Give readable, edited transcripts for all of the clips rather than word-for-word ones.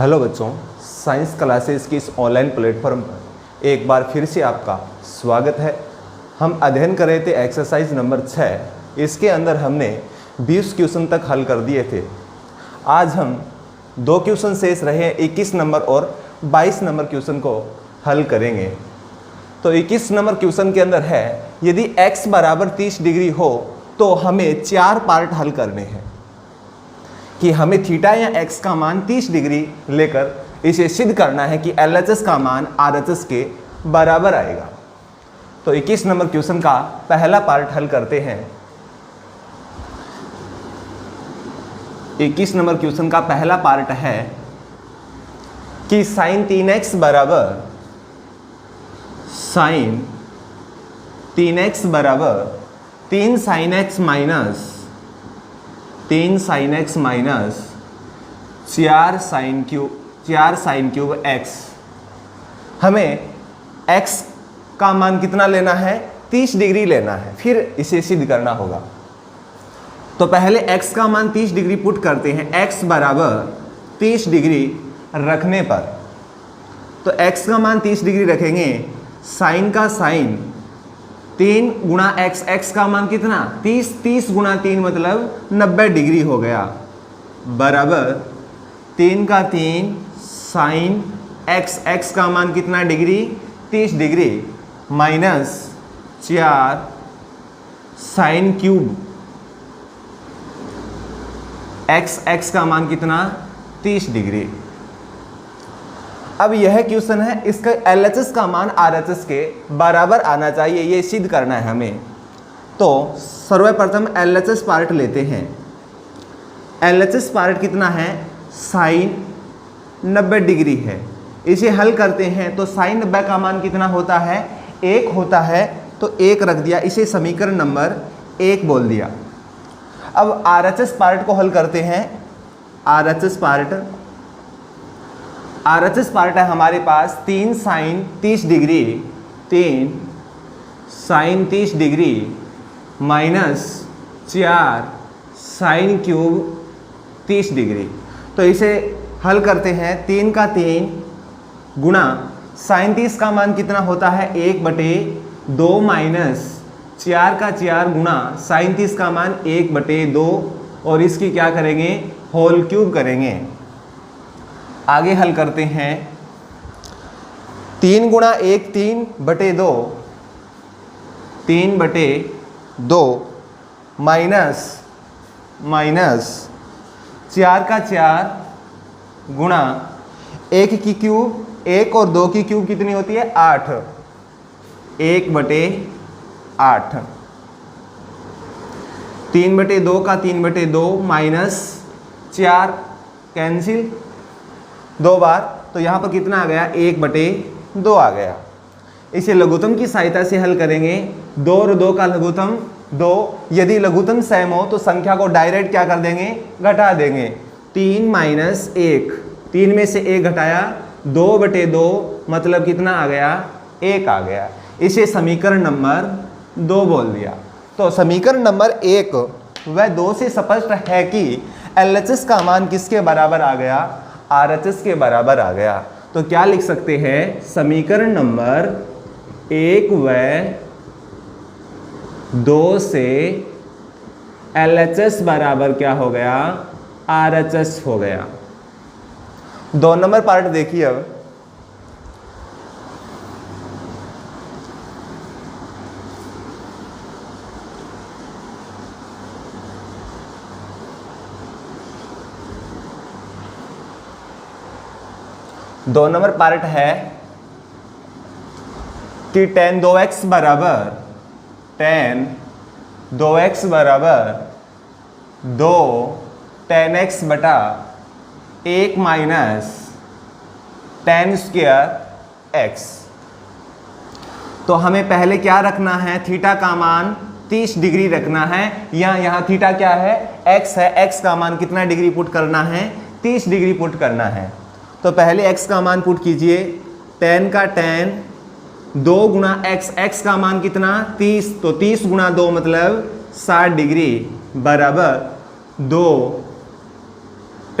Hello बच्चों, science classes की इस ऑनलाइन प्लेटफॉर्म पर एक बार फिर से आपका स्वागत है। हम अध्ययन कर रहे थे एक्सरसाइज नंबर 6। इसके अंदर हमने 20 क्वेश्चन तक हल कर दिए थे। आज हम 2 क्वेश्चन शेष रहे हैं, 21 नंबर और 22 नंबर क्वेश्चन को हल करेंगे। तो 21 नंबर क्वेश्चन के अंदर है, यदि x बराबर 30 डिग्री हो तो हमें 4 पार्ट हल करने हैं कि हमें थीटा या x का मान 30 डिग्री लेकर इसे सिद्ध करना है कि LHS का मान RHS के बराबर आएगा। तो 21 नंबर क्वेश्चन का पहला पार्ट हल करते हैं। 21 नंबर क्वेश्चन का पहला पार्ट है कि sin 3x बराबर 3 sin x minus 4 sin cube x। हमें x का मान कितना लेना है? 30 डिग्री लेना है, फिर इसे सिद्ध करना होगा। तो पहले x का मान 30 डिग्री पुट करते हैं। x बराबर 30 डिग्री रखने पर, तो x का मान 30 डिग्री रखेंगे, साइन का साइन 3 गुणा x, x का मान कितना? 30 गुणा 3 मतलब 90 डिग्री हो गया, बराबर 3 का 3 साइन x, x का मान कितना डिग्री? 30 डिग्री, minus 4 sine cube x, x का मान कितना? 30 डिग्री। अब यह क्वेश्चन है, इसका LHS का मान RHS के बराबर आना चाहिए, ये सिद्ध करना है हमें। तो सर्वप्रथम LHS पार्ट लेते हैं। LHS पार्ट कितना है? साइन 90 डिग्री है। इसे हल करते हैं तो साइन 90 का मान कितना होता है? 1 होता है, तो 1 रख दिया, इसे समीकरण नंबर 1 बोल दिया। अब RHS पार्ट को हल करते हैं। RHS पार्ट है हमारे पास 3 साइन 30 डिग्री, 3 साइन 30 डिग्री माइनस 4 साइन क्यूब 30 डिग्री। तो इसे हल करते हैं। 3 का 3 गुणा साइन 30 का मान कितना होता है? 1/2 माइनस 4 का 4 गुणा साइन 30 का मान 1/2, और इसकी क्या करेंगे? होल क्यूब करेंगे। आगे हल करते हैं। 3 गुणा 1 3/2, 3/2 माइनस 4 का 4 गुणा 1 की क्यूब, 1 और 2 की क्यूब कितनी होती है? 8, 1/8। 3/2 का 3/2 माइनस 4 कैंसिल 2 बार, तो यहाँ पर कितना आ गया? 1/2 आ गया। इसे लघुत्तम की सहायता से हल करेंगे। 2 और 2 का लघुत्तम 2, यदि लघुत्तम सेम हो तो संख्या को डायरेक्ट क्या कर देंगे? घटा देंगे। 3 माइनस 1, 3 में से 1 घटाया, 2/2 मतलब कितना आ गया? 1 आ गया। इसे समीकरण नंबर 2 बोल दिया। तो समीकरण नंबर 1 व 2 से स्पष्ट है कि LHS का मान किसके बराबर आ गया? RHS के बराबर आ गया। तो क्या लिख सकते हैं? समीकरण नंबर 1 व 2 से LHS बराबर क्या हो गया? RHS हो गया। 2 नंबर पार्ट देखिए। अब दो नंबर पार्ट है कि tan 2x बराबर 2 tan x बटा 1 माइनस tan स्क्वायर x। तो हमें पहले क्या रखना है? थीटा का मान 30 डिग्री रखना है। यहाँ थीटा क्या है? x है। x का मान कितना डिग्री पुट करना है? 30 डिग्री पुट करना है। तो पहले x का मान पुट कीजिए। tan का tan 2 गुणा x, x का मान कितना? 30, तो 30 गुणा 2 मतलब 60 डिग्री, बराबर 2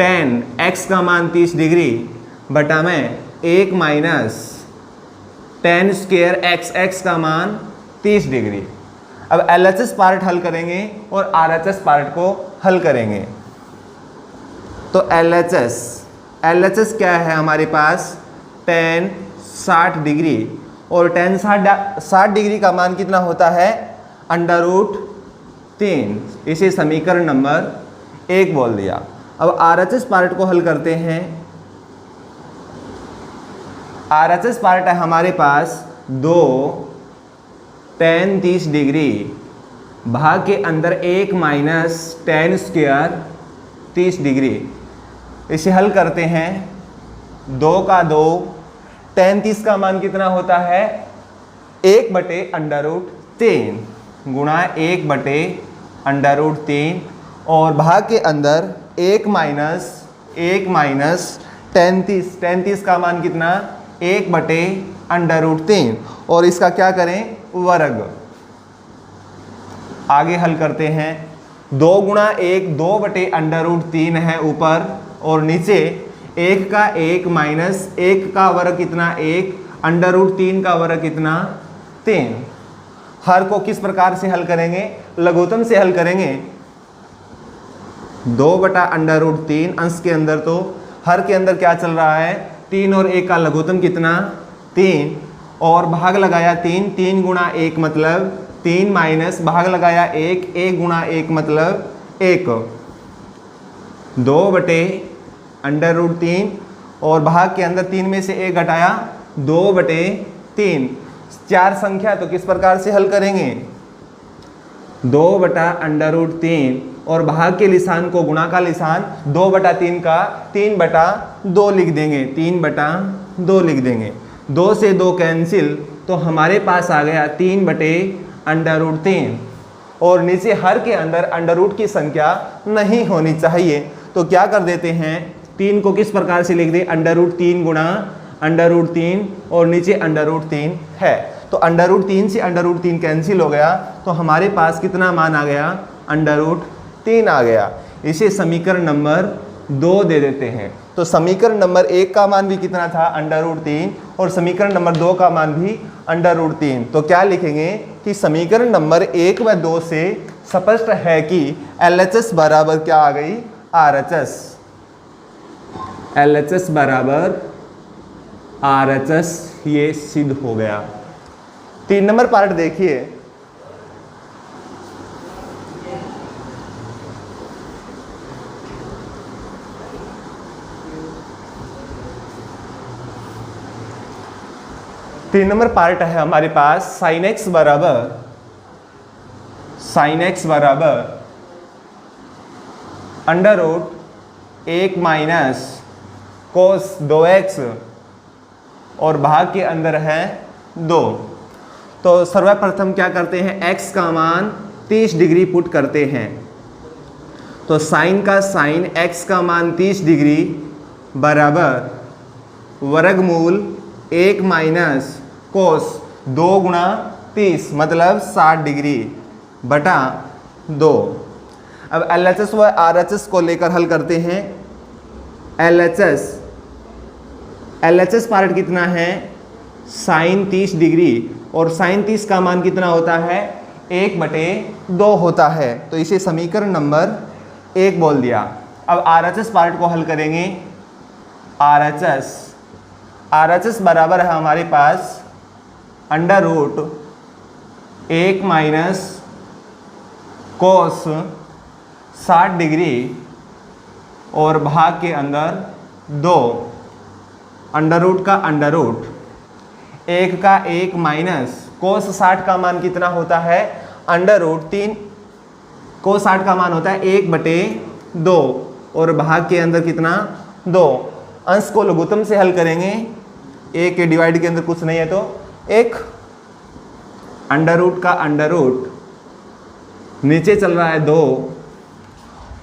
tan x का मान 30 डिग्री बटा में 1 माइनस tan स्क्वायर x का मान 30 डिग्री। अब LHS पार्ट हल करेंगे और RHS पार्ट को हल करेंगे। तो LHS क्या है हमारे पास, tan 60 डिग्री, और tan 60 डिग्री का मान कितना होता है, √3। इसे समीकरण नंबर 1 बोल दिया। अब RHS पार्ट को हल करते हैं। RHS पार्ट है हमारे पास 2 tan 30 डिग्री भाग के अंदर 1 माइनस tan स्क्वायर 30 डिग्री। इसे हल करते हैं। 2 का 2, tan 30 का मान कितना होता है, 1/√3 गुणा 1/√3 और भाग के अंदर 1 माइनस tan 30 का मान कितना, 1/√3 और इसका क्या करें, वर्ग। आगे हल करते हैं। 2 गुणा 1 2/√3 है ऊपर, और नीचे 1 का 1 माइनस 1 का वर्ग कितना, 1, √3 का वर्ग कितना, 3। हर को किस प्रकार से हल करेंगे, लघुत्तम से हल करेंगे। 2/√3 अंश के अंदर, तो हर के अंदर क्या चल रहा है, 3 और 1 का लघुत्तम कितना, 3, और भाग लगाया 3 गुणा 1 मतलब 3 माइनस भाग लगाया 1 गुणा 1 मतलब 1, 2/√3 और भाग के अंदर 3 में से 1 घटाया 2/3। 4 संख्या तो किस प्रकार से हल करेंगे, 2/√3 और भाग के लिसान को गुणा का लिसान 2/3 का 3/2 लिख देंगे, 3/2 लिख देंगे। 2 से 2 कैंसिल, तो हमारे पास आ गया 3/√3 और नीचे हर के अंदर अंडर की संख्या नहीं होनी चाहिए, तो क्या कर देते हैं, 3 को किस प्रकार से लिख दें, √3 गुणा √3 और नीचे √3 है, तो √3 से √3 कैंसिल हो गया, तो हमारे पास कितना मान आ गया, √3 आ गया। इसे समीकरण नंबर 2 दे देते हैं। तो समीकरण नंबर 1 का मान भी कितना था, √3 और समीकरण नंबर 2 का मान भी √3। तो क्या लिखेंगे कि समीकरण नंबर 1 व 2 से स्पष्ट है कि LHS बराबर क्या आ गई, RHS। LHS बराबर RHS, ये सिद्ध हो गया। 3 नंबर पार्ट देखिए। तीन नंबर पार्ट है हमारे पास, sin x बराबर √1 माइनस cos 2x और भाग के अंदर है 2। तो सर्वप्रथम क्या करते हैं, x का मान 30 डिग्री पुट करते हैं। तो साइन का साइन x का मान 30 डिग्री बराबर वर्गमूल 1 माइनस कोस 2 गुणा 30 मतलब 60 डिग्री बटा 2। अब LHS व RHS को लेकर हल करते हैं। LHS पार्ट कितना है, साइन 30 डिग्री और साइन 30 का मान कितना होता है, 1/2 होता है, तो इसे समीकरण नंबर 1 बोल दिया। अब RHS पार्ट को हल करेंगे। RHS बराबर है हमारे पास √1 माइनस कोस 60 डिग्री और भाग के अंदर 2, √ का √ 1 का 1 माइनस कोस 60 का मान कितना होता है, √3 कोस 60 का मान होता है 1/2 और भाग के अंदर कितना 2। अंश को लघुत्तम से हल करेंगे, 1 के डिवाइड के अंदर कुछ नहीं है तो 1, √ का √ नीचे चल रहा है 2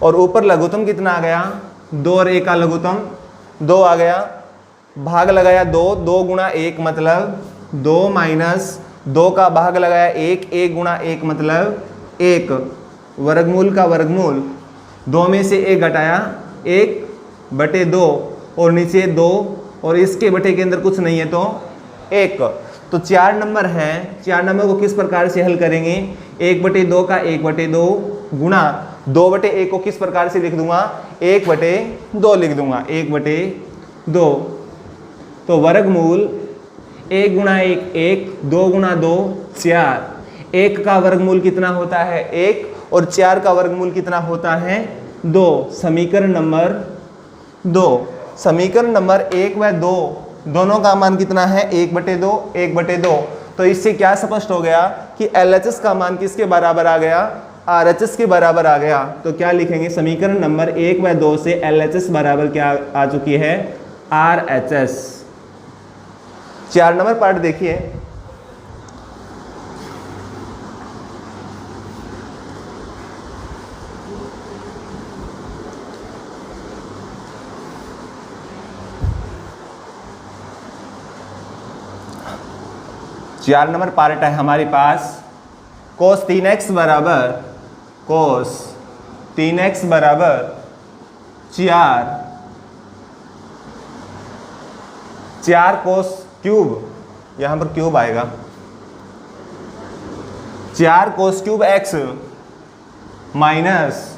और ऊपर लघुत्तम कितना आ गया, 2 और 1 का लघुत्तम 2 आ गया, भाग लगाया 2 गुणा 1 मतलब 2 माइनस 2 का भाग लगाया 1 गुणा 1 मतलब 1, वर्गमूल का वर्गमूल 2 में से 1 घटाया 1 बटे 2 और नीचे 2 और इसके बटे के अंदर कुछ नहीं है तो 1। तो 4 नंबर है, 4 नंबर को किस प्रकार से हल करेंगे, 1/2 का 1/2 गुणा 2/1 को किस प्रकार से लिख दूंगा, 1/2 लिख दूंगा, 1/2। तो वर्गमूल 1 गुणा 1 1, 2 गुणा 2 4, 1 का वर्गमूल कितना होता है 1 और 4 का वर्गमूल कितना होता है 2। समीकरण नंबर 2, समीकरण नंबर 1 व 2 दोनों का मान कितना है 1/2 1/2। तो इससे क्या स्पष्ट हो गया कि LHS का मान किसके बराबर आ गया, RHS के बराबर आ गया। तो क्या लिखेंगे, समीकरण नंबर 1 व 2 से LHS बराबर क्या आ चुकी है, RHS। 4 नंबर पार्ट देखिए, चार नंबर पार्ट है हमारे पास, cos 3x बराबर 4 cos क्यूब, यहां पर क्यूब आएगा, 4 cos cube x minus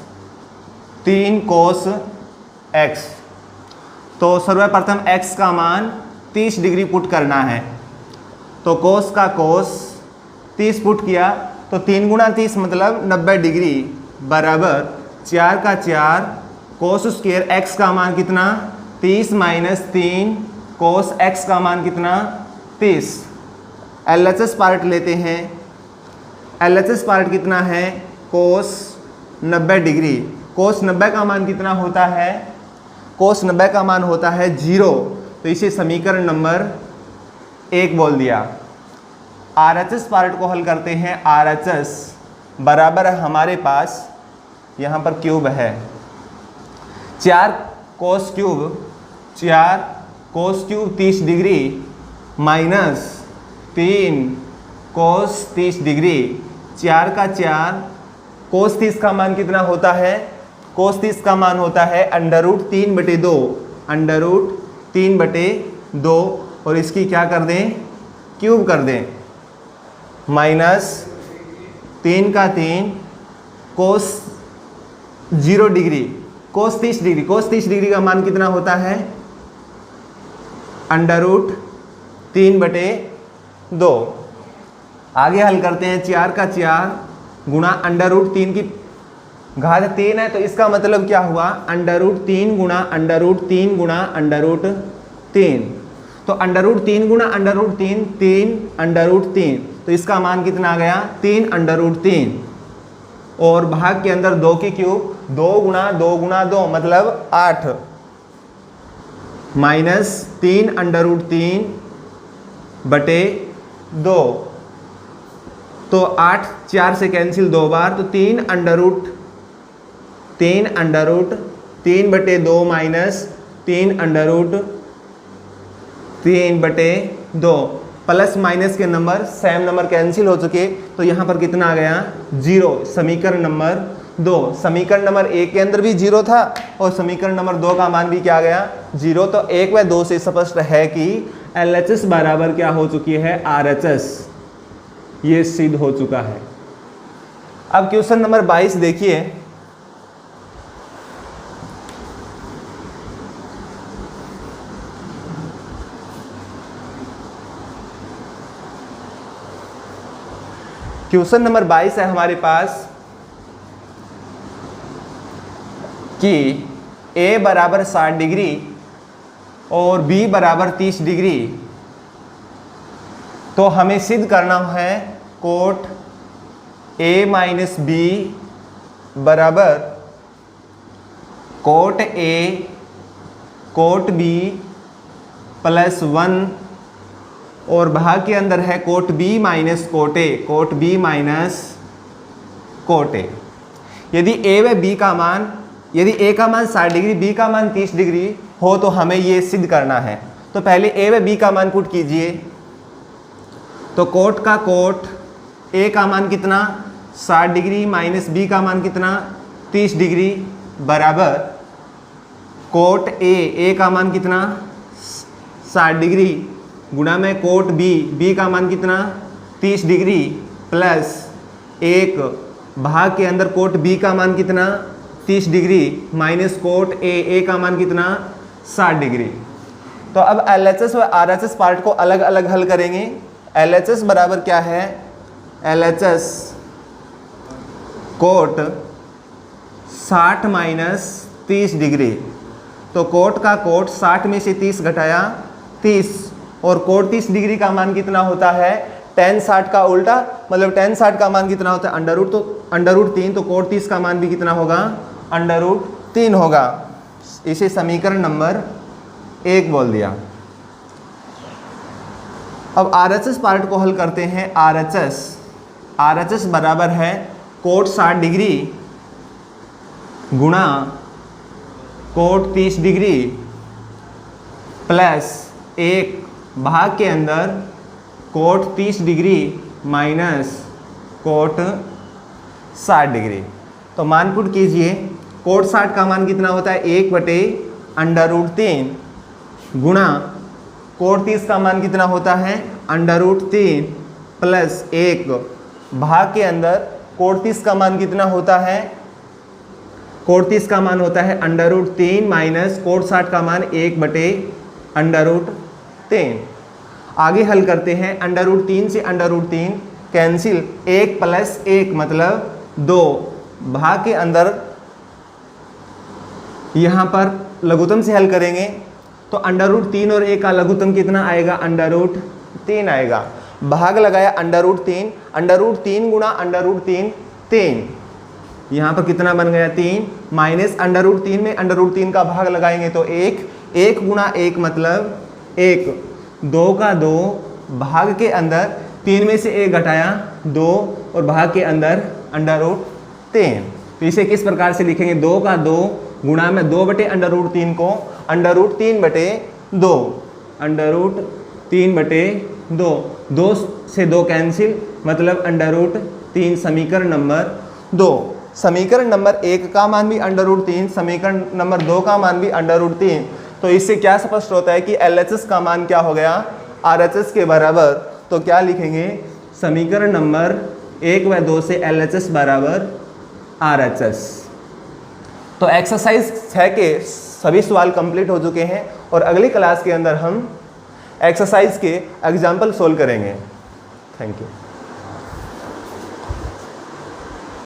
3 cos x। तो सर्वप्रथम x का मान 30 डिग्री पुट करना है। तो cos का cos 30 पुट किया तो 3 गुणा 30 मतलब 90 डिग्री बराबर 4 का 4 cos स्क्वायर x का मान कितना 30 माइनस 3 cos x का मान कितना 30। LHS पार्ट लेते हैं, LHS पार्ट कितना है cos 90 डिग्री, cos 90 का मान कितना होता है, cos 90 का मान होता है 0। तो इसे समीकरण नंबर 1 बोल दिया। RHS पार्ट को हल करते हैं, RHS बराबर है हमारे पास, यहाँ पर क्यूब है, 4 cos क्यूब 30 डिग्री माइनस 3 cos 30 डिग्री, 4 का 4 cos 30 का मान कितना होता है, cos 30 का मान होता है √3/2, √3/2 और इसकी क्या कर दें, क्यूब कर दें, माइनस 3 का 3 cos 0 degree, cos 30 degree, cos 30 degree का मान कितना होता है √3/2। आगे हल करते हैं, 4 का 4 गुणा √3 की घात 3 है, तो इसका मतलब क्या हुआ, √3 गुणा √3 गुणा √3, तो √3 गुणा √3 3 तो इसका मान कितना आ गया 3 और भाग के अंदर 2 की क्यूब, 2 गुणा 2 गुणा 2 मतलब 8 माइनस 3/2। तो 8 4 से कैंसिल 2 बार, तो 3/2 माइनस 3/2 प्लस माइनस के नंबर सेम नंबर कैंसिल हो चुके, तो यहाँ पर कितना आ गया 0। समीकरण नंबर 2, समीकरण नंबर 1 के अंदर भी 0 था और समीकरण नंबर 2 का मान भी क्या आ गया 0। तो 1 व 2 से स्पष्ट है कि LHS बराबर क्या हो चुकी है RHS, ये सिद्ध हो चुका है। अब क्वेश्चन नंबर 22 देखिए, क्वेश्चन नंबर 22 है हमारे पास कि A बराबर 60 डिग्री और B बराबर 30 डिग्री, तो हमें सिद्ध करना है कोट A माइनस B बराबर cot A cot B plus 1 और भाग के अंदर है cot B minus cot A, cot B minus cot A। यदि A व B का मान, यदि A का मान 60 डिग्री B का मान 30 डिग्री हो तो हमें ये सिद्ध करना है। तो पहले A व B का मान पुट कीजिए, तो कोट का कोट A का मान कितना 60 डिग्री माइनस B का मान कितना 30 डिग्री बराबर कोट ए का मान कितना 60 डिग्री गुणा में कोट बी का मान कितना 30 डिग्री प्लस 1 भाग के अंदर कोट बी का मान कितना 30 डिग्री माइनस कोट ए का मान कितना 60 डिग्री। तो अब LHS और RHS पार्ट को अलग अलग हल करेंगे। LHS बराबर क्या है, LHS कोट 60 माइनस 30 डिग्री, तो कोट का कोट 60 में से 30 घटाया 30, और कोट 30 डिग्री का मान कितना होता है tan 60 का उल्टा, मतलब tan 60 का मान कितना होता है अंडर रूट, तो अंडर रूट 3, तो कोट 30 का मान भी कितना होगा अंडर रूट 3 होगा। इसे समीकरण नंबर 1 बोल दिया। अब RHS पार्ट को हल करते हैं। RHS बराबर है कोट 60 डिग्री गुणा कोट 30 डिग्री प्लस 1 भाग के अंदर कोट 30 डिग्री माइनस कोट 60 डिग्री। तो मान पुट कीजिए, कोट 60 का मान कितना होता है 1/√3 गुणा कोट 30 का मान कितना होता है √3 प्लस 1 भाग के अंदर कोट 30 का मान कितना होता है, कोट 30 का मान होता है √3 माइनस कोट 60 का मान 1/√3। आगे हल करते हैं। √3 से √3 कैंसिल, 1 प्लस 1 मतलब 2 भाग के अंदर यहाँ पर लघुत्तम से हल करेंगे तो √3 और 1 का लघुत्तम कितना आएगा √3 आएगा। भाग लगाया √3 गुणा √3 3, यहाँ पर कितना बन गया 3 माइनस √3 में √3 का भाग लगाएंगे तो 1 गुणा 1 मतलब 1, 2 का 2 भाग के अंदर 3 में से 1 घटाया 2 और भाग के अंदर √3। तो इसे किस प्रकार से लिखेंगे, 2 का 2 गुणा में 2/√3 को √3/2, √3/2, 2 से 2 कैंसिल मतलब √3। समीकरण नंबर 2। समीकरण नंबर 1 का मान भी √3, समीकरण नंबर 2 का मान भी √3। तो इससे क्या स्पष्ट होता है कि LHS का मान क्या हो गया RHS के बराबर। तो क्या लिखेंगे, समीकरण नंबर 1 व 2 से LHS बराबर RHS। तो एक्सरसाइज 6 के सभी सवाल कंप्लीट हो चुके हैं और अगली क्लास के अंदर हम एक्सरसाइज के एग्जाम्पल सोल्व करेंगे। Thank you.